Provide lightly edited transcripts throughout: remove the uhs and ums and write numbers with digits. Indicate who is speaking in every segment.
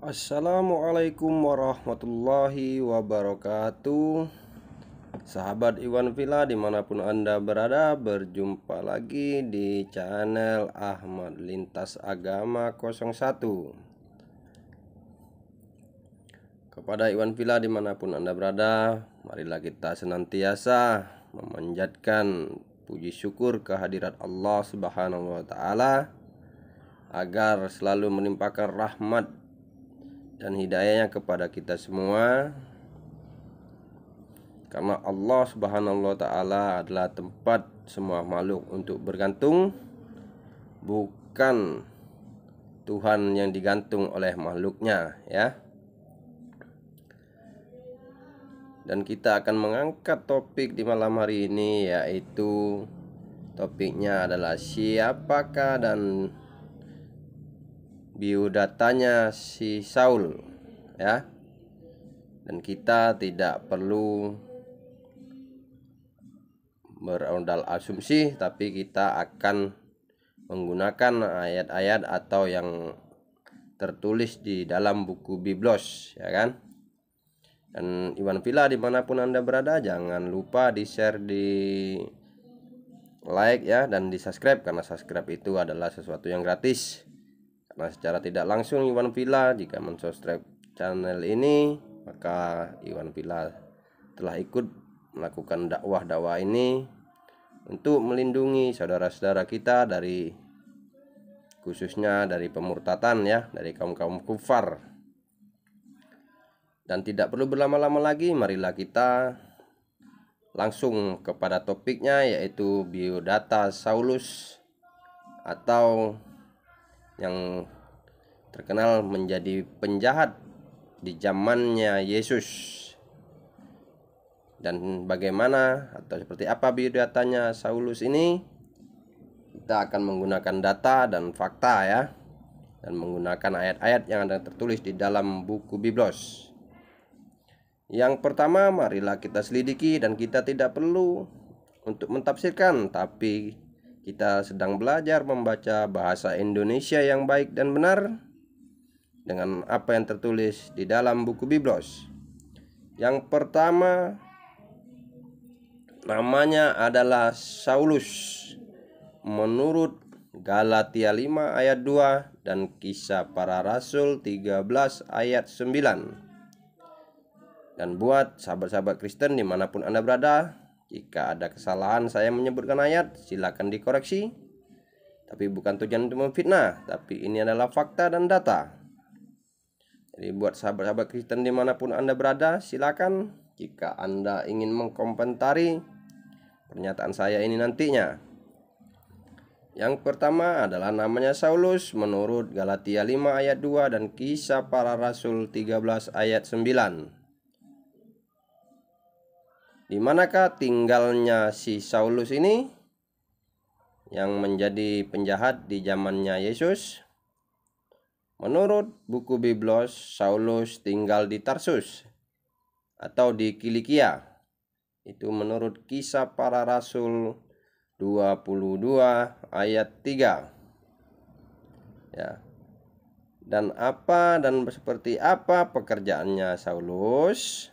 Speaker 1: Assalamualaikum warahmatullahi wabarakatuh. Sahabat Iwan Villa dimanapun Anda berada, berjumpa lagi di channel Ahmad Lintas Agama 01. Kepada Iwan Villa dimanapun Anda berada, marilah kita senantiasa memanjatkan puji syukur kehadirat Allah Subhanahu wa Ta'ala, agar selalu melimpahkan rahmat dan hidayahnya kepada kita semua, karena Allah Subhanahu wa Ta'ala adalah tempat semua makhluk untuk bergantung, bukan Tuhan yang digantung oleh makhluknya, ya. Dan kita akan mengangkat topik di malam hari ini, yaitu topiknya adalah siapakah dan biodatanya si Saul, ya. Dan kita tidak perlu berondal asumsi, tapi kita akan menggunakan ayat-ayat atau yang tertulis di dalam buku Biblos, ya kan. Dan Iwan Villa dimanapun Anda berada, jangan lupa di share, di like ya, dan di subscribe, karena subscribe itu adalah sesuatu yang gratis. Karena secara tidak langsung Iwan Villa jika mensubscribe channel ini, maka Iwan Villa telah ikut melakukan dakwah ini untuk melindungi saudara-saudara kita dari, khususnya dari pemurtatan, ya, dari kaum-kaum kufar. Dan tidak perlu berlama-lama lagi, marilah kita langsung kepada topiknya, yaitu biodata Saulus, atau yang terkenal menjadi penjahat di zamannya Yesus. Dan bagaimana atau seperti apa biodatanya Saulus ini, kita akan menggunakan data dan fakta, ya, dan menggunakan ayat-ayat yang ada tertulis di dalam buku Biblos. Yang pertama, marilah kita selidiki, dan kita tidak perlu untuk mentafsirkan, tapi kita sedang belajar membaca bahasa Indonesia yang baik dan benar dengan apa yang tertulis di dalam buku Biblos. Yang pertama, namanya adalah Saulus menurut Galatia 5 ayat 2 dan Kisah Para Rasul 13 ayat 9. Dan buat sahabat-sahabat Kristen dimanapun Anda berada, jika ada kesalahan saya menyebutkan ayat, silakan dikoreksi. Tapi bukan tujuan untuk memfitnah, tapi ini adalah fakta dan data. Jadi buat sahabat-sahabat Kristen dimanapun Anda berada, silakan jika Anda ingin mengkomentari pernyataan saya ini nantinya. Yang pertama adalah namanya Saulus menurut Galatia 5 ayat 2 dan Kisah Para Rasul 13 ayat 9. Di manakah tinggalnya si Saulus ini yang menjadi penjahat di zamannya Yesus? Menurut buku Biblos, Saulus tinggal di Tarsus atau di Kilikia. Itu menurut Kisah Para Rasul 22 ayat 3. Ya. Dan seperti apa pekerjaannya Saulus?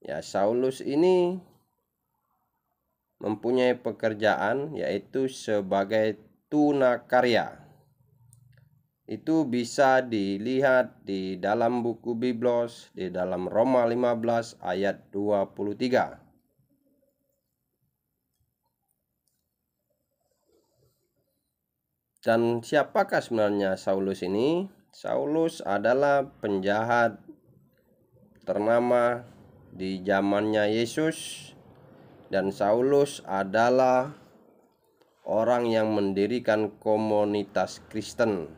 Speaker 1: Ya, Saulus ini mempunyai pekerjaan yaitu sebagai tunakarya. Itu bisa dilihat di dalam buku Biblos, di dalam Roma 15 ayat 23. Dan siapakah sebenarnya Saulus ini? Saulus adalah penjahat ternama di zamannya Yesus, dan Saulus adalah orang yang mendirikan komunitas Kristen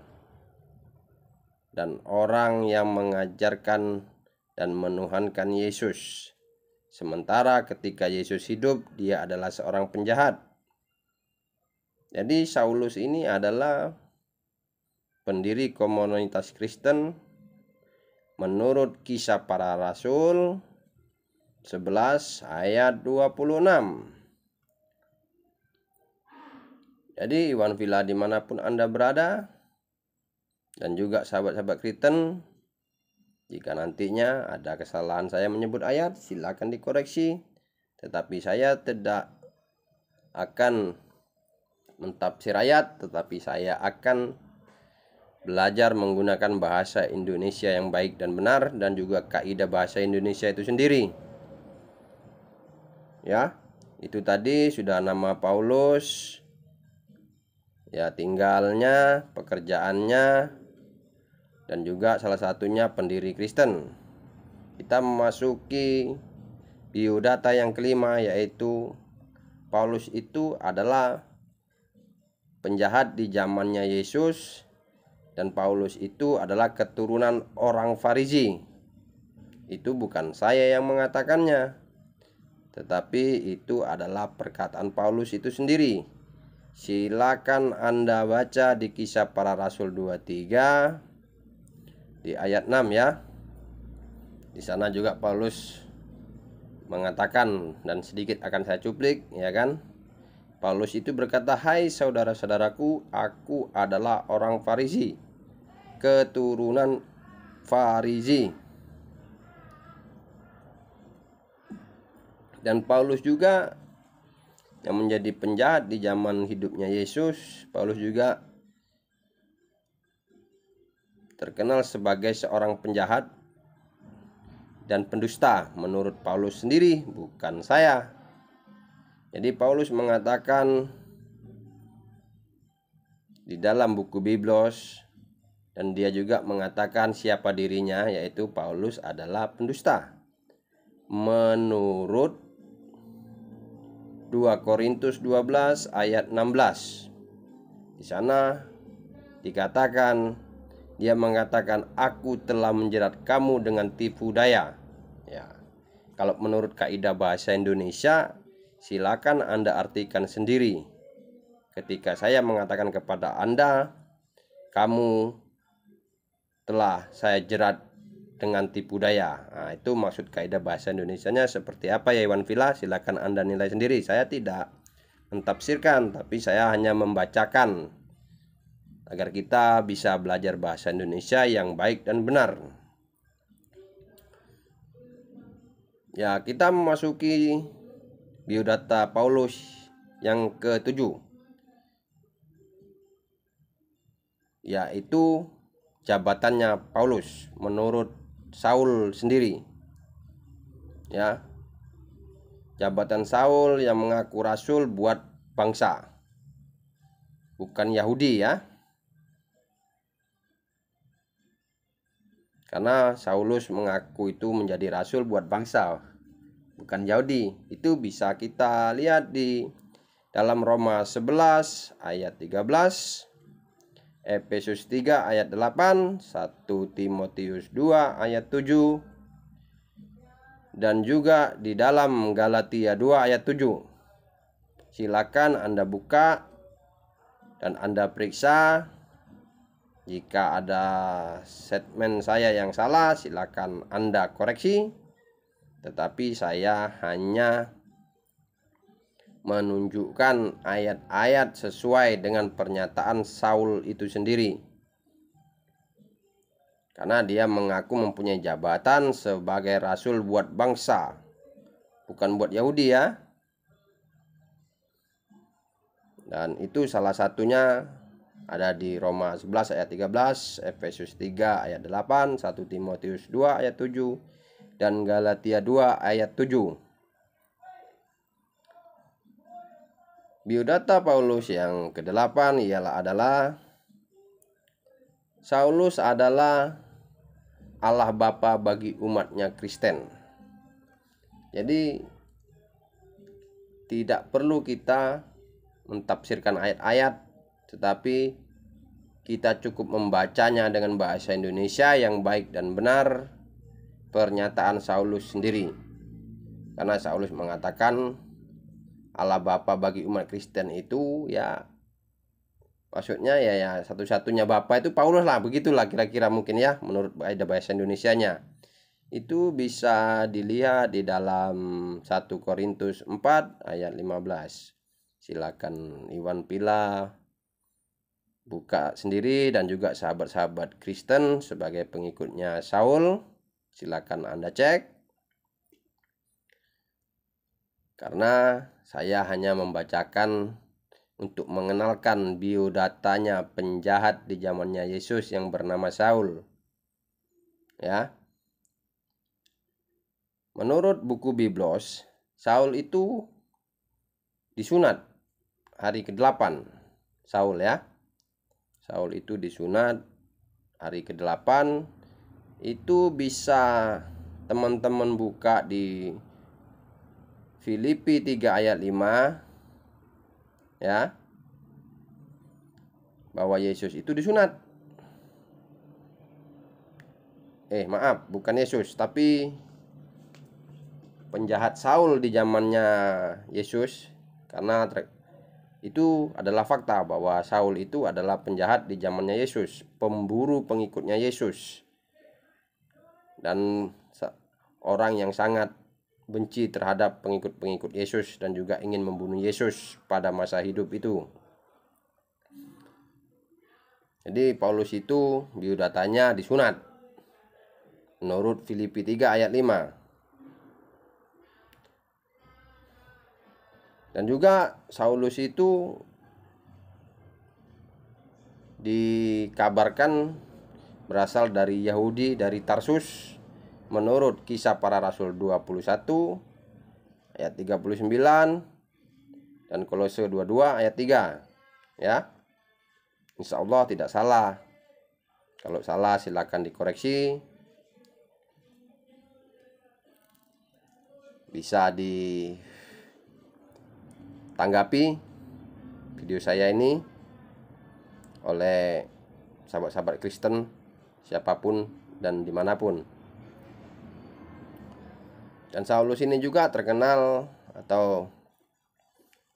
Speaker 1: dan orang yang mengajarkan dan menuhankan Yesus. Sementara ketika Yesus hidup, dia adalah seorang penjahat. Jadi Saulus ini adalah pendiri komunitas Kristen menurut Kisah Para Rasul 11 ayat 26. Jadi Iwan Villa dimanapun Anda berada, Dan juga sahabat-sahabat Kristen, jika nantinya ada kesalahan saya menyebut ayat, silakan dikoreksi. Tetapi saya tidak akan mentafsir ayat, tetapi saya akan belajar menggunakan bahasa Indonesia yang baik dan benar, dan juga kaidah bahasa Indonesia itu sendiri. Ya, itu tadi sudah nama Paulus, ya tinggalnya, pekerjaannya, dan juga salah satunya pendiri Kristen. Kita memasuki biodata yang kelima, yaitu Paulus itu adalah penjahat di zamannya Yesus, dan Paulus itu adalah keturunan orang Farisi. Itu bukan saya yang mengatakannya, tetapi itu adalah perkataan Paulus itu sendiri. Silakan Anda baca di Kisah Para Rasul 23 di ayat 6 ya. Di sana juga Paulus mengatakan, dan sedikit akan saya cuplik ya kan. Paulus itu berkata, "Hai saudara-saudaraku, aku adalah orang Farisi, keturunan Farisi." Dan Paulus juga yang menjadi penjahat di zaman hidupnya Yesus. Paulus juga terkenal sebagai seorang penjahat dan pendusta menurut Paulus sendiri, bukan saya. Jadi Paulus mengatakan di dalam buku Biblos, dan dia juga mengatakan siapa dirinya, yaitu Paulus adalah pendusta. Menurut 2 Korintus 12 ayat 16. Di sana dikatakan, dia mengatakan, "Aku telah menjerat kamu dengan tipu daya." Ya. Kalau menurut kaidah bahasa Indonesia, silakan Anda artikan sendiri. Ketika saya mengatakan kepada Anda, "Kamu telah saya jerat dengan tipu daya." Nah, itu maksud kaidah bahasa Indonesianya seperti apa ya Iwan Villa? Silakan Anda nilai sendiri. Saya tidak mentafsirkan, tapi saya hanya membacakan agar kita bisa belajar bahasa Indonesia yang baik dan benar. Ya, kita memasuki biodata Paulus yang ke-7, yaitu jabatannya Paulus menurut Saul sendiri. Ya, jabatan Saul yang mengaku rasul buat bangsa, bukan Yahudi ya. Karena Saulus mengaku itu menjadi rasul buat bangsa, bukan Yahudi. Itu bisa kita lihat di dalam Roma 11 ayat 13, Efesus 3 ayat 8, 1 Timotius 2 ayat 7, dan juga di dalam Galatia 2 ayat 7. Silakan Anda buka dan Anda periksa. Jika ada statement saya yang salah, silakan Anda koreksi. Tetapi saya hanya menunjukkan ayat-ayat sesuai dengan pernyataan Saul itu sendiri. Karena dia mengaku mempunyai jabatan sebagai rasul buat bangsa, bukan buat Yahudi ya. Dan itu salah satunya ada di Roma 11 ayat 13, Efesus 3 ayat 8, 1 Timotius 2 ayat 7, dan Galatia 2 ayat 7. Biodata Paulus yang ke-8 adalah Saulus adalah Allah Bapa bagi umatnya Kristen. Jadi tidak perlu kita mentafsirkan ayat-ayat, tetapi kita cukup membacanya dengan bahasa Indonesia yang baik dan benar, pernyataan Saulus sendiri. Karena Saulus mengatakan Allah Bapa bagi umat Kristen itu ya, maksudnya ya satu-satunya Bapa itu Paulus lah, begitulah kira-kira mungkin ya menurut kaidah bahasa Indonesianya. Itu bisa dilihat di dalam 1 Korintus 4 ayat 15. Silakan Iwan Pila buka sendiri dan juga sahabat-sahabat Kristen sebagai pengikutnya Saul, silakan Anda cek. Karena saya hanya membacakan untuk mengenalkan biodatanya penjahat di zamannya Yesus yang bernama Saul. Ya. Menurut buku Biblos, Saul itu disunat hari ke-8. Saul ya. Saul itu disunat hari ke-8. Itu bisa teman-teman buka di Filipi 3 ayat 5 ya. Bahwa Yesus itu disunat. Maaf, bukan Yesus, tapi penjahat Saul di zamannya Yesus. Karena itu adalah fakta bahwa Saul itu adalah penjahat di zamannya Yesus, pemburu pengikutnya Yesus, dan orang yang sangat benci terhadap pengikut-pengikut Yesus dan juga ingin membunuh Yesus pada masa hidup itu. Jadi Paulus itu biodatanya disunat menurut Filipi 3 ayat 5. Dan juga Saulus itu dikabarkan berasal dari Yahudi, dari Tarsus, menurut Kisah Para Rasul 21 ayat 39 dan Kolose 22 ayat 3 ya. Insya Allah tidak salah. Kalau salah silakan dikoreksi. Bisa ditanggapi video saya ini oleh sahabat-sahabat Kristen siapapun dan dimanapun. Dan Saulus ini juga terkenal atau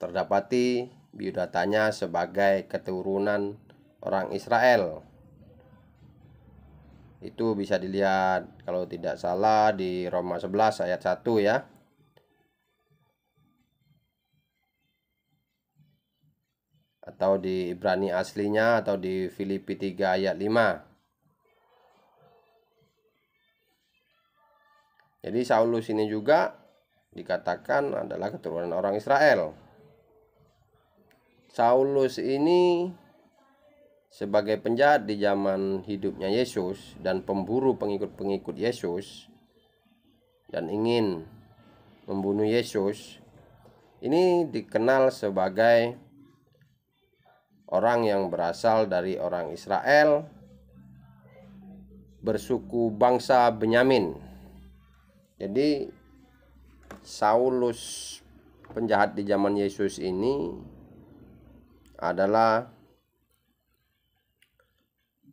Speaker 1: terdapati biodatanya sebagai keturunan orang Israel. Itu bisa dilihat kalau tidak salah di Roma 11 ayat 1 ya. Atau di Ibrani aslinya atau di Filipi 3 ayat 5. Jadi Saulus ini juga dikatakan adalah keturunan orang Israel. Saulus ini sebagai penjahat di zaman hidupnya Yesus dan pemburu pengikut-pengikut Yesus dan ingin membunuh Yesus, ini dikenal sebagai orang yang berasal dari orang Israel, bersuku bangsa Benyamin. Jadi Saulus penjahat di zaman Yesus ini adalah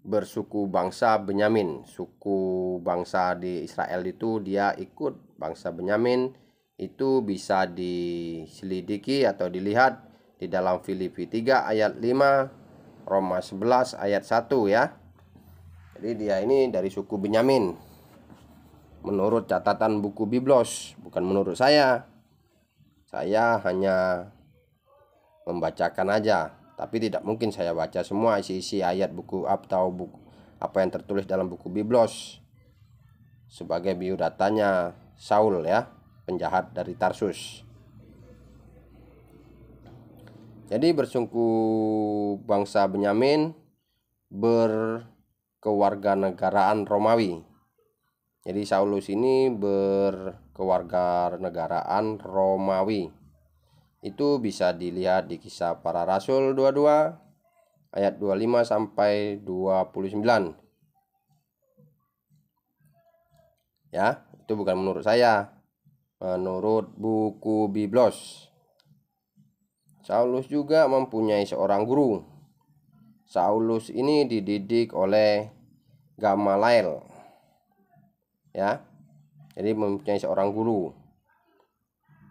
Speaker 1: bersuku bangsa Benyamin. Suku bangsa di Israel itu dia ikut bangsa Benyamin. Itu bisa diselidiki atau dilihat di dalam Filipi 3 ayat 5, Roma 11 ayat 1 ya. Jadi dia ini dari suku Benyamin menurut catatan buku Biblos, bukan menurut saya. Saya hanya membacakan aja, tapi tidak mungkin saya baca semua isi-isi ayat buku atau buku apa yang tertulis dalam buku Biblos sebagai biodatanya Saul ya, penjahat dari Tarsus. Jadi bersuku bangsa Benyamin, berkewarganegaraan Romawi. Jadi Saulus ini berkewarganegaraan Romawi. Itu bisa dilihat di Kisah Para Rasul 22 ayat 25 sampai 29. Ya, itu bukan menurut saya. Menurut buku Biblos. Saulus juga mempunyai seorang guru. Saulus ini dididik oleh Gamaliel. Ya. Jadi mempunyai seorang guru.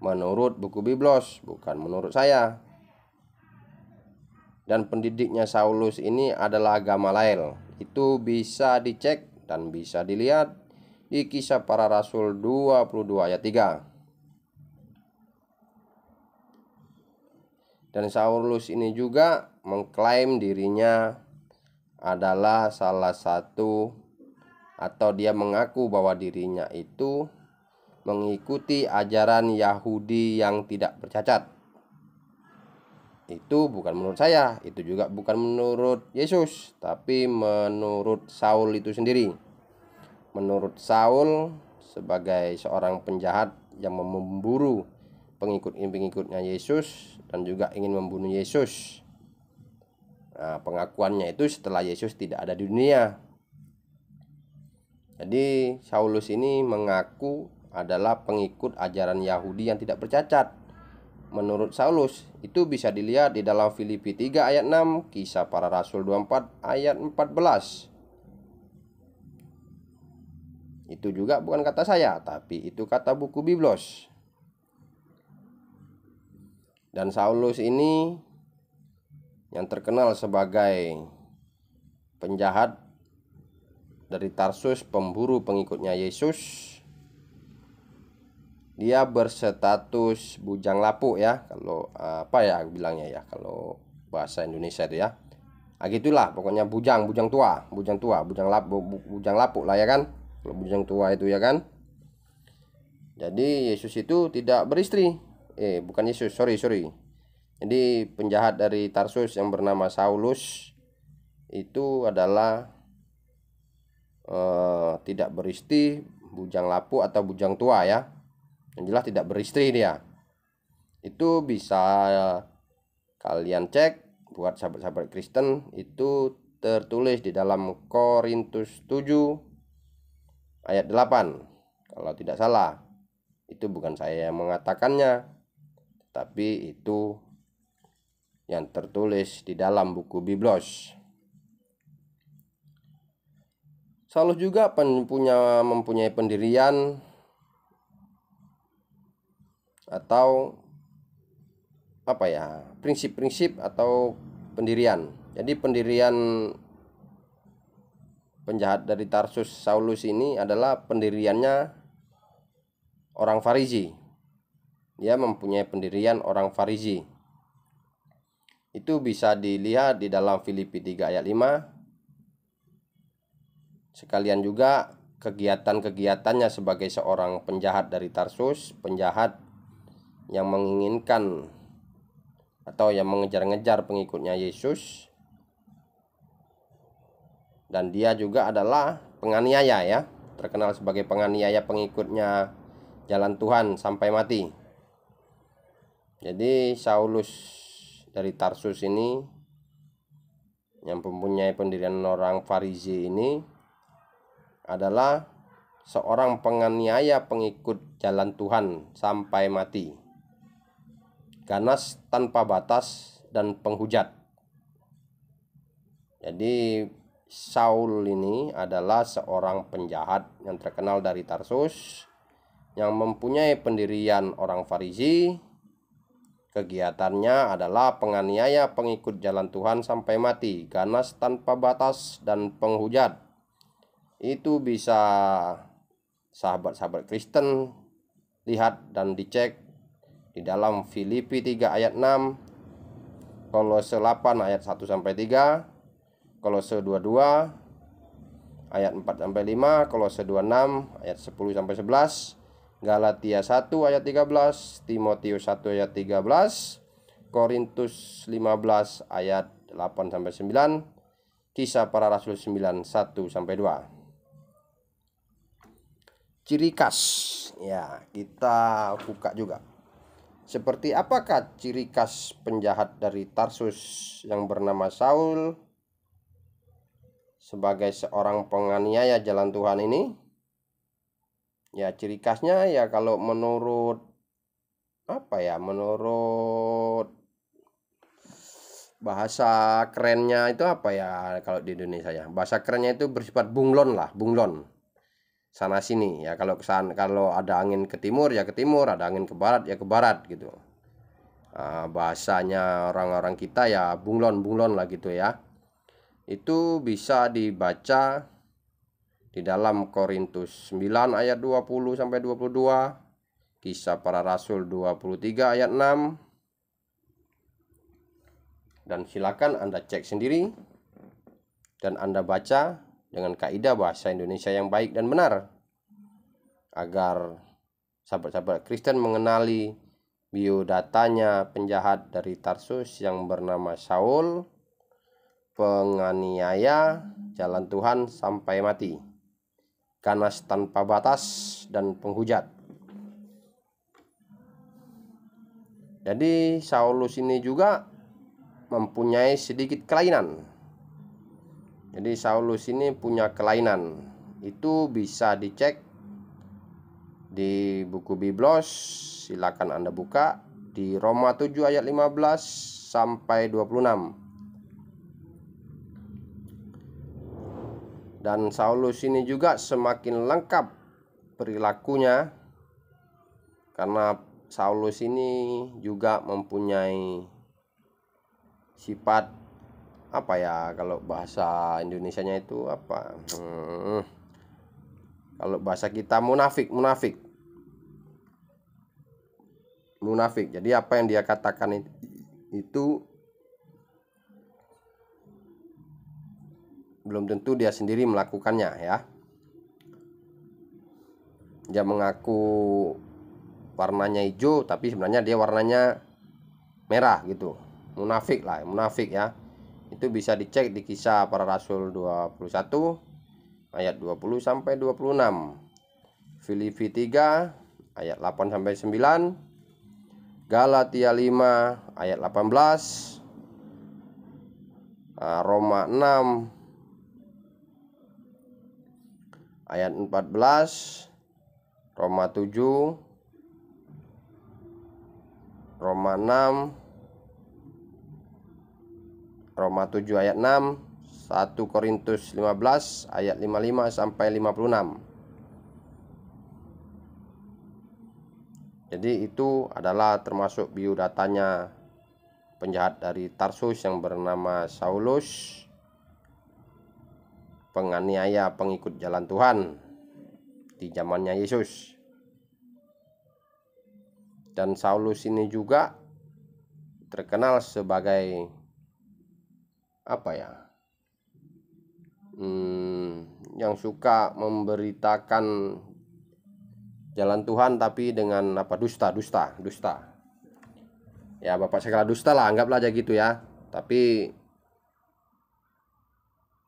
Speaker 1: Menurut buku Biblos, bukan menurut saya. Dan pendidiknya Saulus ini adalah Gamaliel. Itu bisa dicek dan bisa dilihat di Kisah Para Rasul 22 ayat 3. Dan Saulus ini juga mengklaim dirinya adalah salah satu, atau dia mengaku bahwa dirinya itu mengikuti ajaran Yahudi yang tidak bercacat. Itu bukan menurut saya, itu juga bukan menurut Yesus, tapi menurut Saul itu sendiri. Menurut Saul, sebagai seorang penjahat yang memburu pengikut-pengikutnya Yesus dan juga ingin membunuh Yesus. Nah, pengakuannya itu setelah Yesus tidak ada di dunia. Jadi Saulus ini mengaku adalah pengikut ajaran Yahudi yang tidak bercacat. Menurut Saulus, itu bisa dilihat di dalam Filipi 3 ayat 6, Kisah Para Rasul 24 ayat 14. Itu juga bukan kata saya, tapi itu kata buku Biblos. Dan Saulus ini yang terkenal sebagai penjahat dari Tarsus, pemburu pengikutnya Yesus. Dia berstatus bujang lapuk ya, kalau apa ya bilangnya ya, kalau bahasa Indonesia itu ya. Gitulah pokoknya bujang tua, bujang lapuk lah ya kan. Kalau bujang tua itu ya kan. Jadi Yesus itu tidak beristri. Bukan Yesus, sorry. Jadi penjahat dari Tarsus yang bernama Saulus itu adalah tidak beristri, bujang lapuk atau bujang tua ya. Yang jelas tidak beristri dia. Itu bisa kalian cek buat sahabat-sahabat Kristen, itu tertulis di dalam Korintus 7 ayat 8 kalau tidak salah. Itu bukan saya yang mengatakannya, tapi itu yang tertulis di dalam buku Biblos. Saulus juga mempunyai pendirian atau apa ya, prinsip-prinsip atau pendirian. Jadi pendirian penjahat dari Tarsus Saulus ini adalah pendiriannya orang Farisi. Dia mempunyai pendirian orang Farisi. Itu bisa dilihat di dalam Filipi 3 ayat 5. Sekalian juga kegiatan-kegiatannya sebagai seorang penjahat dari Tarsus, penjahat yang menginginkan atau yang mengejar-ngejar pengikutnya Yesus. Dan dia juga adalah penganiaya ya, terkenal sebagai penganiaya pengikutnya jalan Tuhan sampai mati. Jadi Saulus dari Tarsus ini yang mempunyai pendirian orang Farisi ini adalah seorang penganiaya pengikut jalan Tuhan sampai mati, ganas tanpa batas dan penghujat. Jadi Saul ini adalah seorang penjahat yang terkenal dari Tarsus yang mempunyai pendirian orang Farisi. Kegiatannya adalah penganiaya pengikut jalan Tuhan sampai mati, ganas tanpa batas dan penghujat. Itu bisa sahabat-sahabat Kristen lihat dan dicek di dalam Filipi 3 ayat 6, Kolose 8 ayat 1 sampai 3, Kolose 22 ayat 4 sampai 5, Kolose 26 ayat 10 sampai 11, Galatia 1 ayat 13, Timotius 1 ayat 13, Korintus 15 ayat 8 sampai 9, Kisah Para Rasul 9 1 sampai 2. Ciri khas ya, kita buka juga. Seperti apakah ciri khas penjahat dari Tarsus yang bernama Saul sebagai seorang penganiaya jalan Tuhan ini? Ya, ciri khasnya ya kalau menurut menurut bahasa kerennya itu apa ya kalau di Indonesia ya? Bahasa kerennya itu bersifat bunglon lah, bunglon. Sana sini ya, kalau ada angin ke timur ya ke timur, ada angin ke barat ya ke barat gitu. Bahasanya orang-orang kita ya bunglon lah gitu ya. Itu bisa dibaca di dalam Korintus 9 ayat 20 sampai 22, Kisah Para Rasul 23 ayat 6, Dan silakan Anda cek sendiri dan Anda baca dengan kaidah bahasa Indonesia yang baik dan benar, agar sahabat-sahabat Kristen mengenali biodatanya penjahat dari Tarsus yang bernama Saul, penganiaya jalan Tuhan sampai mati, ganas tanpa batas, dan penghujat. Jadi Saulus ini juga mempunyai sedikit kelainan. Jadi Saulus ini punya kelainan. Itu bisa dicek di buku Biblos. Silakan Anda buka di Roma 7 ayat 15 sampai 26. Dan Saulus ini juga semakin lengkap perilakunya, karena Saulus ini juga mempunyai sifat apa ya, kalau bahasa Indonesianya itu apa, kalau bahasa kita munafik. Jadi apa yang dia katakan itu belum tentu dia sendiri melakukannya ya. Dia mengaku warnanya hijau tapi sebenarnya dia warnanya merah gitu. Munafik ya. Itu bisa dicek di Kisah Para Rasul 21 ayat 20 sampai 26, Filipi 3 ayat 8 sampai 9, Galatia 5 ayat 18, Roma 6 ayat 14, Roma 7, Roma 6, Roma 7 ayat 6, 1 Korintus 15 ayat 55 sampai 56. Jadi itu adalah termasuk biodatanya penjahat dari Tarsus yang bernama Saulus, penganiaya pengikut jalan Tuhan di zamannya Yesus. Dan Saulus ini juga terkenal sebagai apa ya, yang suka memberitakan jalan Tuhan tapi dengan apa, dusta ya, bapak segala dusta lah, anggaplah aja gitu ya. Tapi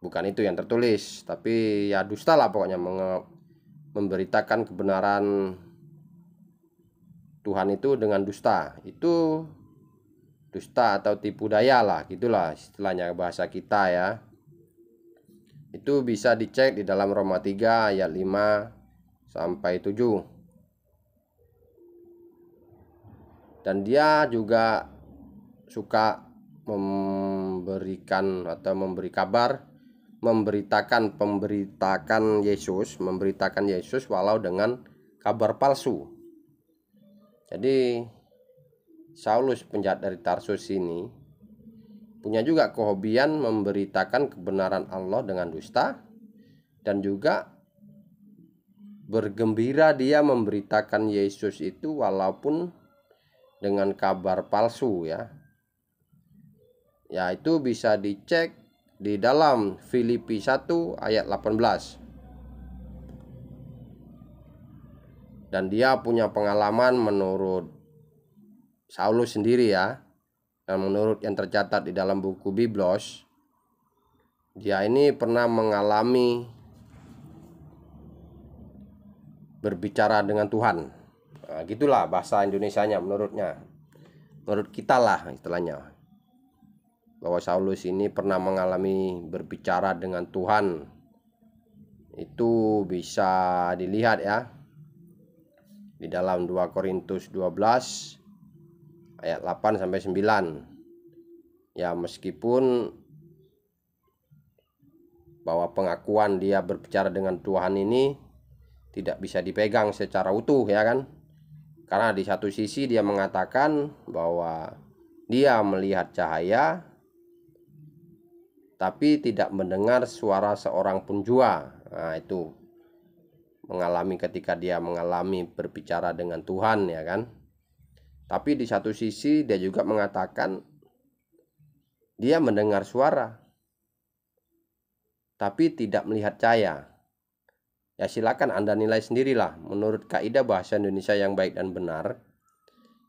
Speaker 1: bukan itu yang tertulis, tapi ya dusta lah pokoknya, memberitakan kebenaran Tuhan itu dengan dusta. Itu dusta atau tipu daya lah, gitulah istilahnya bahasa kita ya. Itu bisa dicek di dalam Roma 3 ayat 5 sampai 7. Dan dia juga suka memberikan atau memberi kabar, memberitakan Yesus walau dengan kabar palsu. Jadi Saulus penjahat dari Tarsus ini punya juga kehobian memberitakan kebenaran Allah dengan dusta, dan juga bergembira dia memberitakan Yesus itu walaupun dengan kabar palsu ya. Ya, itu bisa dicek di dalam Filipi 1 ayat 18. Dan dia punya pengalaman menurut Saulus sendiri ya, dan menurut yang tercatat di dalam buku Biblos, dia ini pernah mengalami berbicara dengan Tuhan. Nah, gitulah bahasa Indonesianya menurut kita lah istilahnya, bahwa Saulus ini pernah mengalami berbicara dengan Tuhan. Itu bisa dilihat ya di dalam 2 Korintus 12 ayat 8 sampai 9. Ya, meskipun bahwa pengakuan dia berbicara dengan Tuhan ini tidak bisa dipegang secara utuh ya kan. Karena di satu sisi dia mengatakan bahwa dia melihat cahaya tapi tidak mendengar suara seorang pun jua. Nah, itu mengalami ketika dia mengalami berbicara dengan Tuhan ya kan. Tapi di satu sisi dia juga mengatakan Dia mendengar suara tapi tidak melihat cahaya. Ya silakan Anda nilai sendirilah. Menurut kaidah bahasa Indonesia yang baik dan benar,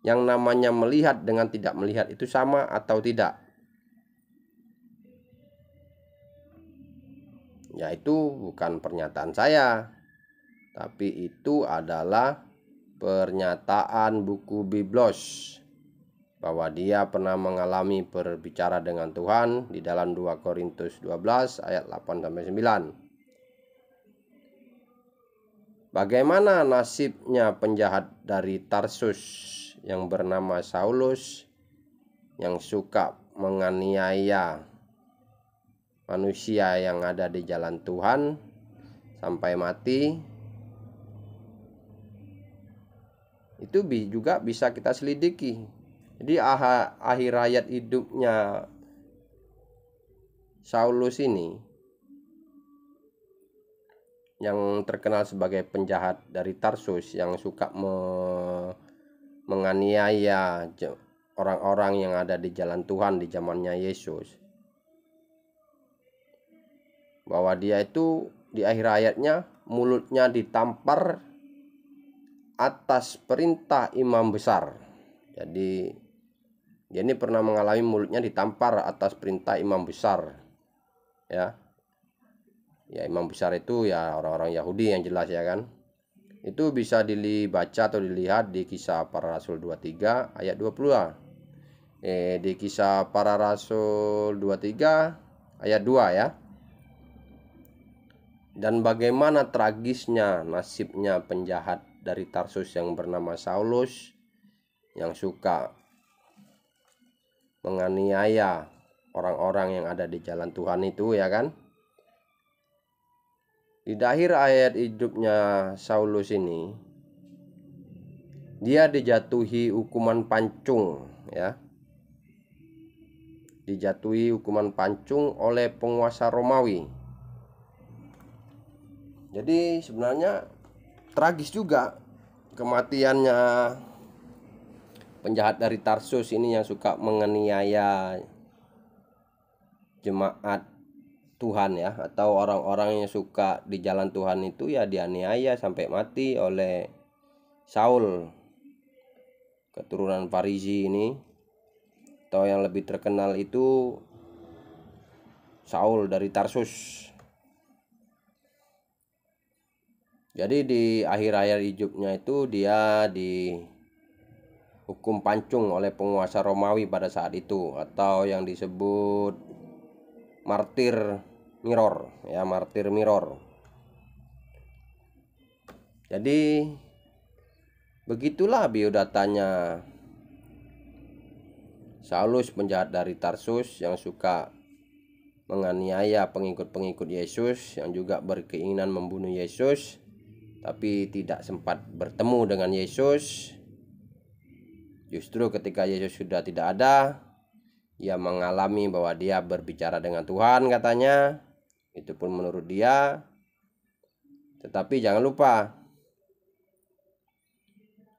Speaker 1: yang namanya melihat dengan tidak melihat itu sama atau tidak? Ya itu bukan pernyataan saya, tapi itu adalah pernyataan buku Biblos, bahwa dia pernah mengalami berbicara dengan Tuhan di dalam 2 Korintus 12 ayat 8-9. Bagaimana nasibnya penjahat dari Tarsus yang bernama Saulus, yang suka menganiaya manusia yang ada di jalan Tuhan sampai mati? Itu juga bisa kita selidiki. Jadi akhir hayat hidupnya Saulus ini, yang terkenal sebagai penjahat dari Tarsus yang suka menganiaya orang-orang yang ada di jalan Tuhan di zamannya Yesus, bahwa dia itu di akhir hayatnya mulutnya ditampar atas perintah imam besar. Jadi dia ini pernah mengalami mulutnya ditampar atas perintah imam besar, ya imam besar itu ya orang-orang Yahudi yang jelas, ya kan. Itu bisa dibaca atau dilihat di Kisah Para Rasul 23 ayat 20. Di Kisah Para Rasul 23 ayat 2 ya. Dan bagaimana tragisnya nasibnya penjahat dari Tarsus yang bernama Saulus, yang suka menganiaya orang-orang yang ada di jalan Tuhan itu, ya kan. Di akhir ayat hidupnya Saulus ini, dia dijatuhi hukuman pancung, ya. Dijatuhi hukuman pancung oleh penguasa Romawi. Jadi sebenarnya tragis juga kematiannya penjahat dari Tarsus ini yang suka menganiaya jemaat Tuhan, ya, atau orang-orang yang suka di jalan Tuhan itu ya dianiaya sampai mati oleh Saul, keturunan Farisi ini, atau yang lebih terkenal itu Saul dari Tarsus. Jadi di akhir-akhir hidupnya itu dia dihukum pancung oleh penguasa Romawi pada saat itu, atau yang disebut martir mirror, ya, martir mirror. Jadi begitulah biodatanya Saulus, penjahat dari Tarsus yang suka menganiaya pengikut-pengikut Yesus, yang juga berkeinginan membunuh Yesus, tapi tidak sempat bertemu dengan Yesus. Justru ketika Yesus sudah tidak ada, ia mengalami bahwa dia berbicara dengan Tuhan, katanya. Itu pun menurut dia. Tetapi jangan lupa,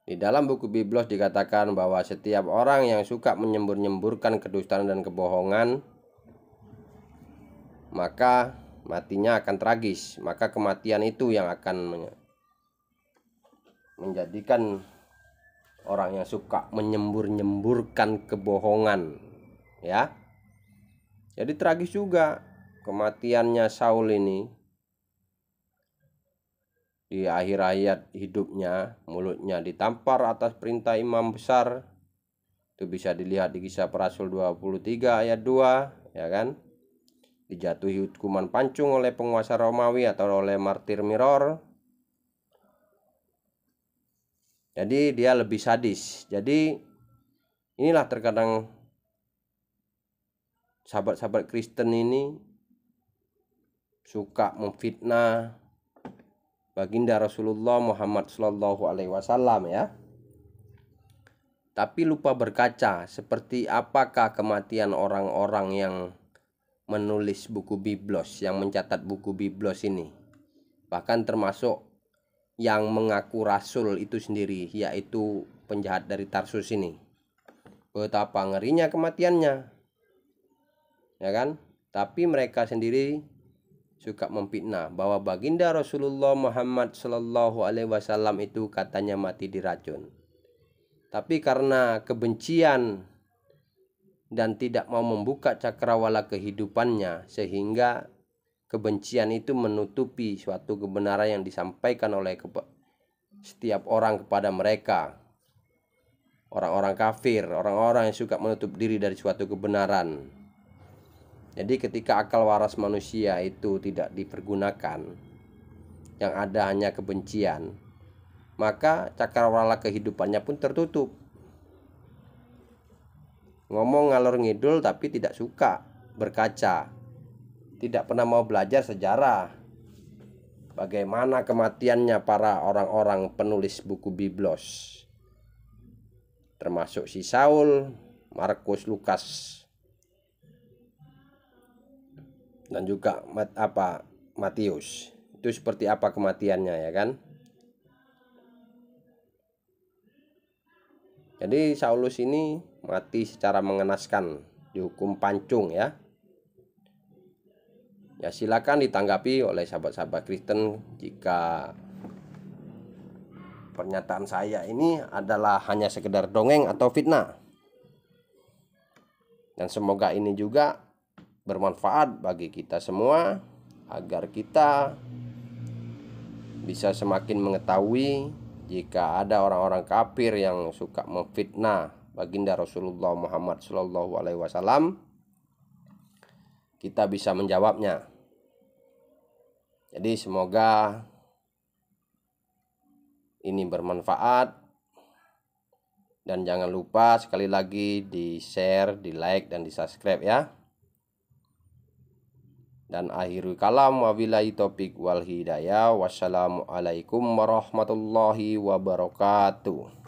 Speaker 1: di dalam buku Biblos dikatakan bahwa setiap orang yang suka menyembur-nyemburkan kedustaan dan kebohongan, maka matinya akan tragis. Maka kematian itu yang akan menjadikan orang yang suka menyembur-nyemburkan kebohongan, ya. Jadi tragis juga kematiannya Saul ini. Di akhir hayat hidupnya mulutnya ditampar atas perintah imam besar. Itu bisa dilihat di Kisah Para Rasul 23 ayat 2, ya kan. Dijatuhi hukuman pancung oleh penguasa Romawi atau oleh martir mirror. Jadi dia lebih sadis. Jadi inilah terkadang sahabat-sahabat Kristen ini suka memfitnah baginda Rasulullah Muhammad SAW, ya. Tapi lupa berkaca seperti apakah kematian orang-orang yang menulis buku Biblos, yang mencatat buku Biblos ini. Bahkan termasuk yang mengaku rasul itu sendiri, yaitu penjahat dari Tarsus ini. Betapa ngerinya kematiannya. ya kan? Tapi mereka sendiri suka memfitnah bahwa baginda Rasulullah Muhammad Shallallahu Alaihi Wasallam itu katanya mati diracun. Tapi karena kebencian dan tidak mau membuka cakrawala kehidupannya, sehingga kebencian itu menutupi suatu kebenaran yang disampaikan oleh setiap orang kepada mereka. Orang-orang kafir, orang-orang yang suka menutup diri dari suatu kebenaran. Jadi ketika akal waras manusia itu tidak dipergunakan, yang ada hanya kebencian, maka cakrawala kehidupannya pun tertutup. Ngomong ngalor ngidul tapi tidak suka berkaca, tidak pernah mau belajar sejarah, bagaimana kematiannya para orang-orang penulis buku Biblos, termasuk si Saul, Markus, Lukas, dan juga Matius. Itu seperti apa kematiannya, ya kan? Jadi Saulus ini mati secara mengenaskan, dihukum pancung, ya. Ya silakan ditanggapi oleh sahabat-sahabat Kristen jika pernyataan saya ini adalah hanya sekedar dongeng atau fitnah. Dan semoga ini juga bermanfaat bagi kita semua, agar kita bisa semakin mengetahui jika ada orang-orang kafir yang suka memfitnah baginda Rasulullah Muhammad Shallallahu Alaihi Wasallam, kita bisa menjawabnya. Jadi semoga ini bermanfaat, dan jangan lupa sekali lagi di share, di like, dan di subscribe, ya. Dan akhirul kalam, wabillahi taufiq wal hidayah. Wassalamualaikum warahmatullahi wabarakatuh.